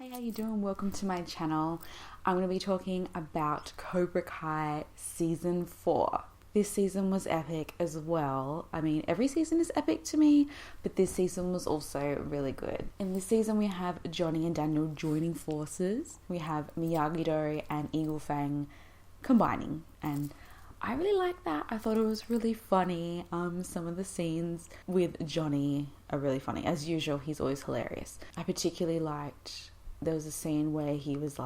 Hey, how you doing? Welcome to my channel. I'm going to be talking about Cobra Kai Season 4. This season was epic as well. I mean, every season is epic to me, but this season was also really good. In this season, we have Johnny and Daniel joining forces. We have Miyagi-Do and Eagle Fang combining, and I really like that. I thought it was really funny. Some of the scenes with Johnny are really funny. As usual, he's always hilarious. I particularly liked, there was a scene where he was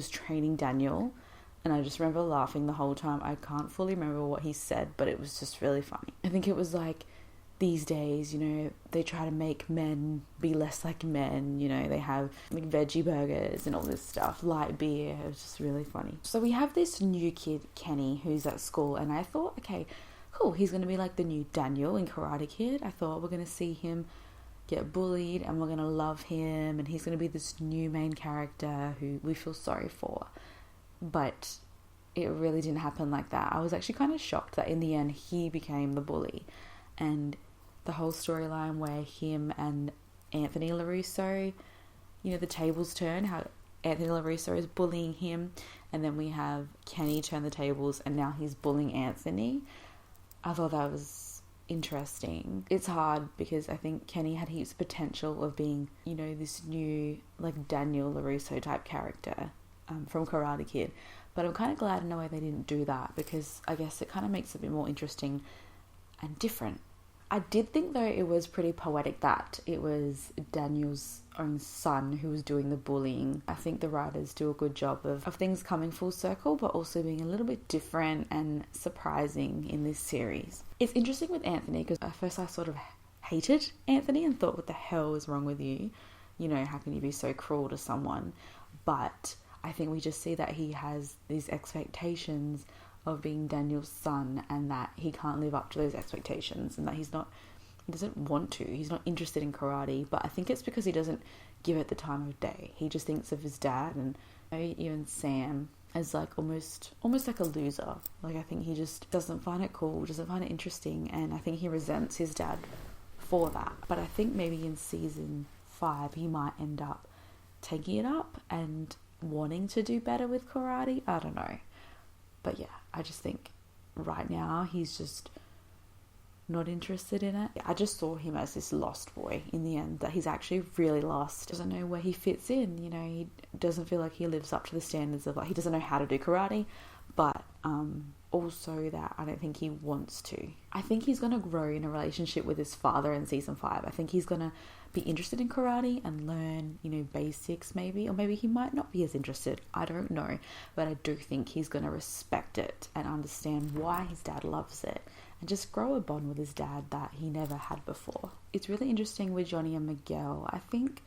training Daniel, and I just remember laughing the whole time. I can't fully remember what he said, but it was just really funny. I think it was like, these days, they try to make men be less like men, they have like veggie burgers and all this stuff, light beer. It was just really funny. So we have this new kid, Kenny, who's at school, and I thought, okay, cool, he's going to be like the new Daniel in Karate Kid. I thought we're going to see him get bullied and we're going to love him, and he's going to be this new main character who we feel sorry for. But it really didn't happen like that. I was actually kind of shocked that in the end he became the bully. And the whole storyline where him and Anthony LaRusso, the tables turn, how Anthony LaRusso is bullying him, and then we have Kenny turn the tables and now he's bullying Anthony. I thought that was interesting. It's hard because I think Kenny had heaps of potential of being, this new like Daniel LaRusso type character from Karate Kid. But I'm kind of glad in a way they didn't do that, because I guess it kind of makes it a bit more interesting and different. I did think though it was pretty poetic that it was Daniel's own son who was doing the bullying. I think the writers do a good job of things coming full circle, but also being a little bit different and surprising in this series. It's interesting with Anthony because at first I sort of hated Anthony and thought, what the hell is wrong with you? How can you be so cruel to someone? But I think we just see that he has these expectations of being Daniel's son, and that he can't live up to those expectations, and that he doesn't want to, he's not interested in karate. But I think it's because he doesn't give it the time of day. He just thinks of his dad, and even Sam as like almost like a loser. Like, I think he just doesn't find it cool, doesn't find it interesting, and I think he resents his dad for that. But I think maybe in season 5 he might end up taking it up and wanting to do better with karate. I don't know. But yeah, I just think right now he's just not interested in it. I just saw him as this lost boy in the end, that he's actually really lost. Doesn't know where he fits in, he doesn't feel like he lives up to the standards of, like, he doesn't know how to do karate, but also that I don't think he wants to. I think he's going to grow in a relationship with his father in season 5. I think he's going to be interested in karate and learn, basics maybe, or maybe he might not be as interested. I don't know, but I do think he's going to respect it and understand why his dad loves it, and just grow a bond with his dad that he never had before. It's really interesting with Johnny and Miguel. I think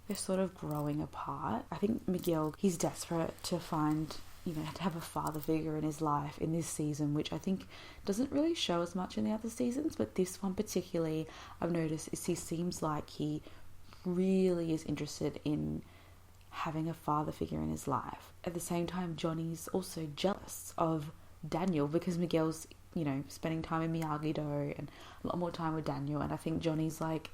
they're sort of growing apart. I think Miguel, he's desperate to find, to have a father figure in his life in this season, which I think doesn't really show as much in the other seasons, but this one particularly, I've noticed, is he seems like he really is interested in having a father figure in his life. At the same time, Johnny's also jealous of Daniel because Miguel's, spending time in Miyagi-Do and a lot more time with Daniel, and I think Johnny's like,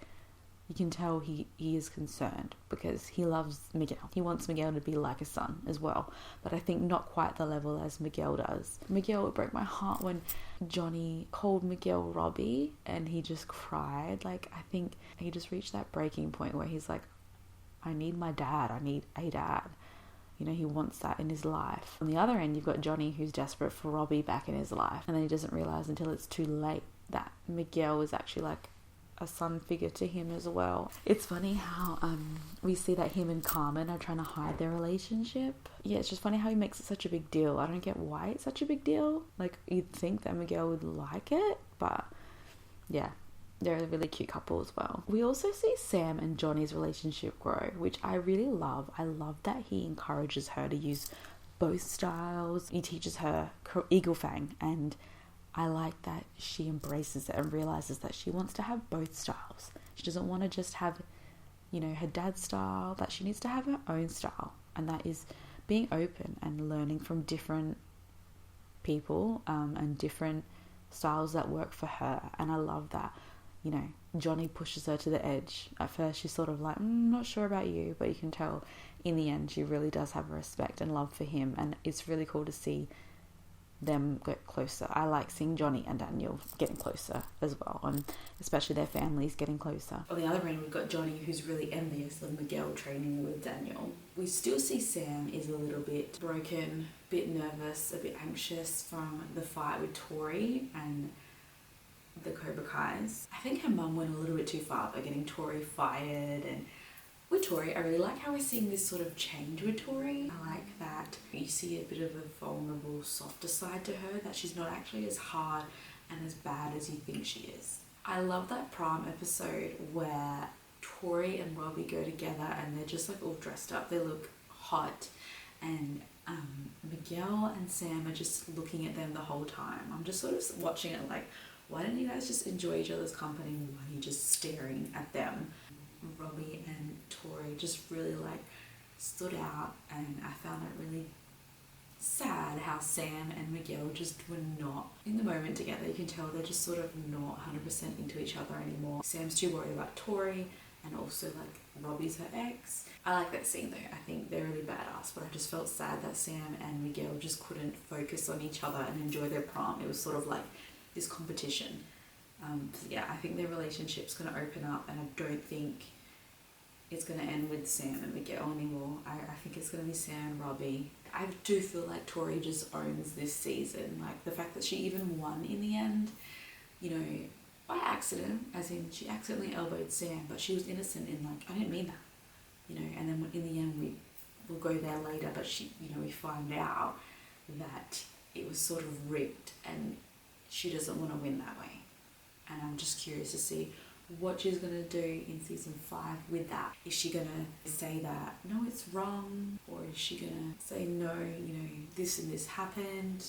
you can tell he is concerned because he loves Miguel. He wants Miguel to be like a son as well, but I think not quite the level as Miguel does. Miguel, it broke my heart when Johnny called Miguel Robbie and he just cried. Like, I think he just reached that breaking point where he's like, I need my dad. I need a dad. He wants that in his life. On the other end, you've got Johnny who's desperate for Robbie back in his life, and then he doesn't realize until it's too late that Miguel is actually like a son figure to him as well. It's funny how we see that him and Carmen are trying to hide their relationship. Yeah, it's just funny how he makes it such a big deal. I don't get why it's such a big deal. Like, you'd think that Miguel would like it, but yeah, they're a really cute couple as well. We also see Sam and Johnny's relationship grow, which I really love. I love that he encourages her to use both styles. He teaches her Eagle Fang, and I like that she embraces it and realizes that she wants to have both styles. She doesn't want to just have, her dad's style, that she needs to have her own style. And that is being open and learning from different people and different styles that work for her. And I love that. you know, Johnny pushes her to the edge. At first she's sort of like, not sure about you, but you can tell in the end she really does have respect and love for him, and it's really cool to see them get closer. I like seeing Johnny and Daniel getting closer as well, and especially their families getting closer. On the other end, we've got Johnny, who's really envious of Miguel training with Daniel. We still see Sam is a little bit broken, a bit nervous, a bit anxious from the fight with Tori and the Cobra Kais. I think her mum went a little bit too far by getting Tori fired, and with Tori, I really like how we're seeing this sort of change with Tori. I like that you see a bit of a vulnerable, softer side to her, that she's not actually as hard and as bad as you think she is. I love that prom episode where Tori and Robbie go together and they're just like all dressed up. They look hot, and Miguel and Sam are just looking at them the whole time. I'm just sort of watching it like, why don't you guys just enjoy each other's company? Why are you just staring at them? Robbie and Tori just really like stood out, and I found it really sad how Sam and Miguel just were not in the moment together. You can tell they're just sort of not 100% into each other anymore. Sam's too worried about Tori, and also like Robbie's her ex. I like that scene though. I think they're really badass, but I just felt sad that Sam and Miguel just couldn't focus on each other and enjoy their prom. It was sort of like this competition. So yeah, I think their relationship's going to open up, and I don't think it's going to end with Sam and Miguel anymore. I think it's going to be Sam and Robbie. I do feel like Tori just owns this season. Like the fact that she even won in the end, you know, by accident, as in she accidentally elbowed Sam, but she was innocent in like, I didn't mean that, you know, and then in the end we'll go there later, but we find out that it was sort of rigged and she doesn't want to win that way. And I'm just curious to see what she's going to do in season 5 with that. Is she going to say that, no, it's wrong? Or is she going to say, no, this and this happened,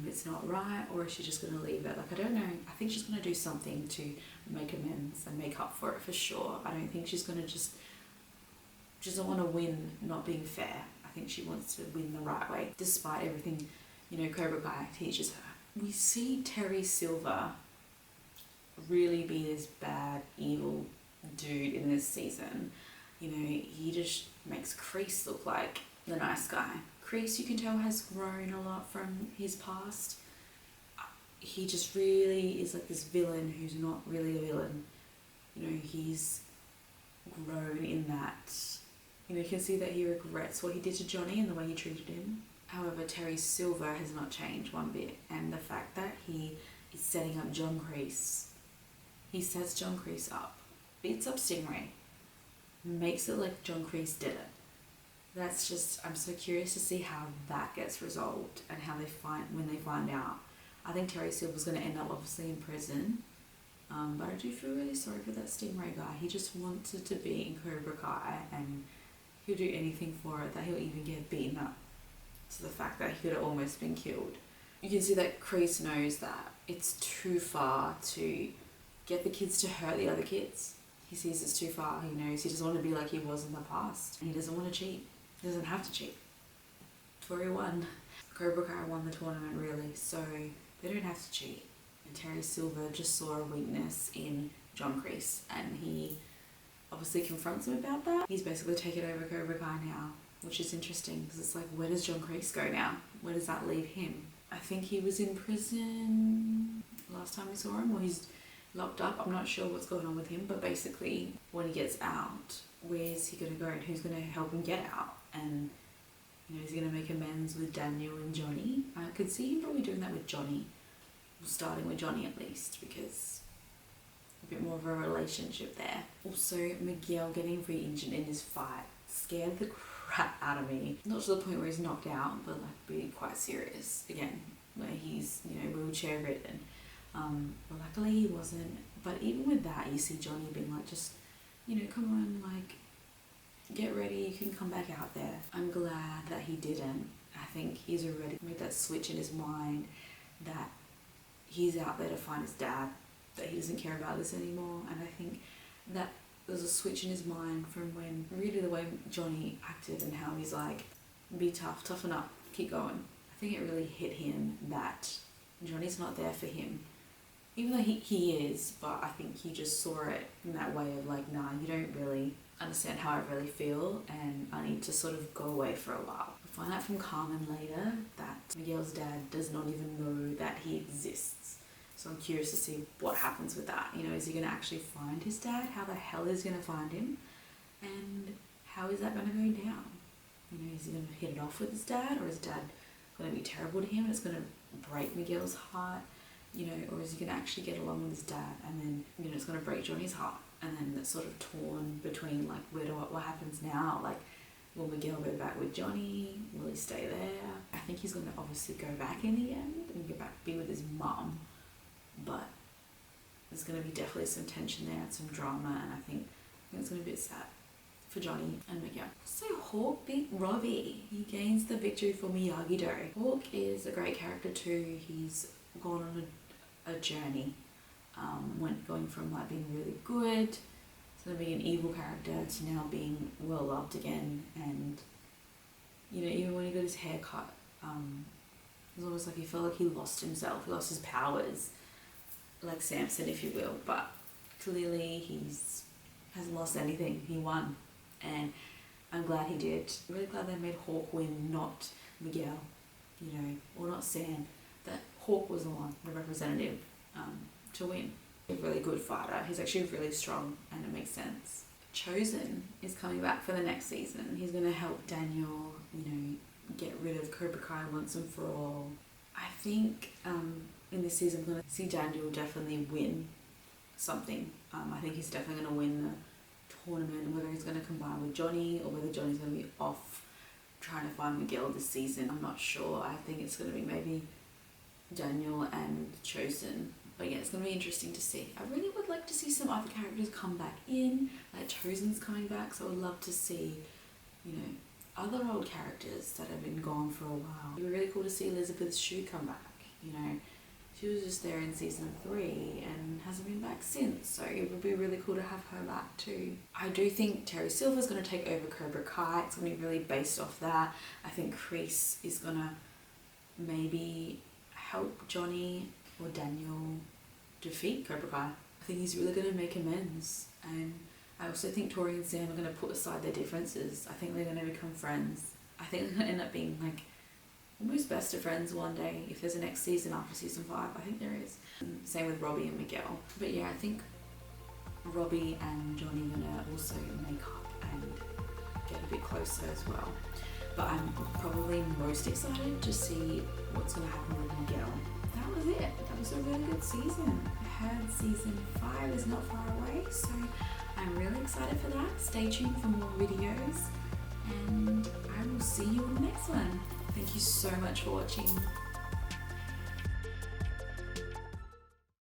it's not right? Or is she just going to leave it? Like, I don't know. I think she's going to do something to make amends and make up for it for sure. I don't think she's going to she doesn't want to win not being fair. I think she wants to win the right way, despite everything, Cobra Kai teaches her. We see Terry Silver really be this bad, evil dude in this season. He just makes Kreese look like the nice guy. Kreese, you can tell, has grown a lot from his past. He just really is like this villain who's not really a villain. He's grown in that. You can see that he regrets what he did to Johnny and the way he treated him. However, Terry Silver has not changed one bit, and the fact that he is setting up John Kreese, he sets John Kreese up, beats up Stingray, makes it like John Kreese did it. That's just, I'm so curious to see how that gets resolved and how when they find out. I think Terry Silver's going to end up obviously in prison, but I do feel really sorry for that Stingray guy. He just wanted to be in Cobra Kai, and he'll do anything for it, that he'll even get beaten up to the fact that he could have almost been killed. You can see that Kreese knows that it's too far to get the kids to hurt the other kids. He sees it's too far. He knows he doesn't want to be like he was in the past, and he doesn't want to cheat. He doesn't have to cheat. Tori won. Cobra Kai won the tournament, really, so they don't have to cheat. And Terry Silver just saw a weakness in John Kreese, and he obviously confronts him about that. He's basically taken over Cobra Kai now, which is interesting because it's like, where does John Kreese go now? Where does that leave him? I think he was in prison last time we saw him, or he's locked up. I'm not sure what's going on with him, but basically when he gets out, where's he going to go and who's going to help him get out? And is he going to make amends with Daniel and Johnny? I could see him probably doing that with Johnny, starting with Johnny at least, because a bit more of a relationship there. Also, Miguel getting re-injured in his fight scared the crap out of me. Not to the point where he's knocked out, but like being quite serious again, where he's wheelchair ridden. But luckily he wasn't. But even with that, you see Johnny being like, just come on, like, get ready, you can come back out there. I'm glad that he didn't. I think he's already made that switch in his mind that he's out there to find his dad, that he doesn't care about this anymore. And I think that there's a switch in his mind from when really the way Johnny acted and how he's like, be tough, toughen up, keep going. I think it really hit him that Johnny's not there for him. Even though he is, but I think he just saw it in that way of like, nah, you don't really understand how I really feel, and I need to sort of go away for a while. We find out from Carmen later that Miguel's dad does not even know that he exists. So I'm curious to see what happens with that. You know, is he going to actually find his dad? How the hell is he going to find him? And how is that going to go down? You know, is he going to hit it off with his dad, or is dad going to be terrible to him and it's going to break Miguel's heart? You know, or is he going to actually get along with his dad, and then, you know, it's going to break Johnny's heart, and then it's sort of torn between like, what happens now? Like, will Miguel go back with Johnny? Will he stay there? I think he's going to obviously go back in the end and go back, be with his mum, but there's going to be definitely some tension there and some drama, and I think it's going to be a bit sad for Johnny and Miguel. So Hawk beat Robbie. He gains the victory for Miyagi-Do. Hawk is a great character too. He's gone on a journey, going from like being really good to being an evil character to now being well loved again. And you know, even when he got his hair cut, it was almost like he felt like he lost himself, he lost his powers, like Samson, if you will. But clearly hasn't lost anything. He won, and I'm glad he did. I'm really glad they made Hawk win, not Miguel, you know, or not Sam. That Hawk was the one, the representative, to win. A really good fighter. He's actually really strong, and it makes sense. Chosen is coming back for the next season. He's going to help Daniel, you know, get rid of Cobra Kai once and for all. I think in this season we're going to see Daniel definitely win something. I think he's definitely going to win the tournament, whether he's going to combine with Johnny or whether Johnny's going to be off trying to find Miguel this season. I'm not sure. I think it's going to be maybe Daniel and Chosen. But yeah, it's going to be interesting to see. I really would like to see some other characters come back in. Like Chosen's coming back, so I would love to see, you know, other old characters that have been gone for a while. It would be really cool to see Elizabeth Shue come back. You know, she was just there in season 3 and hasn't been back since, so it would be really cool to have her back too. I do think Terry Silver's going to take over Cobra Kai. It's going to be really based off that. I think Kreese is going to maybe help Johnny or Daniel defeat Cobra Kai. I think he's really going to make amends, and I also think Tori and Sam are going to put aside their differences. I think they're going to become friends. I think they're going to end up being like almost best of friends one day if there's a next season after season 5. I think there is. And same with Robbie and Miguel. But yeah, I think Robbie and Johnny are going to also make up and get a bit closer as well. But I'm probably most excited to see what's going to happen with Miguel. That was it. That was a really good season. I heard season 5 is not far away, so I'm really excited for that. Stay tuned for more videos, and I will see you in the next one. Thank you so much for watching.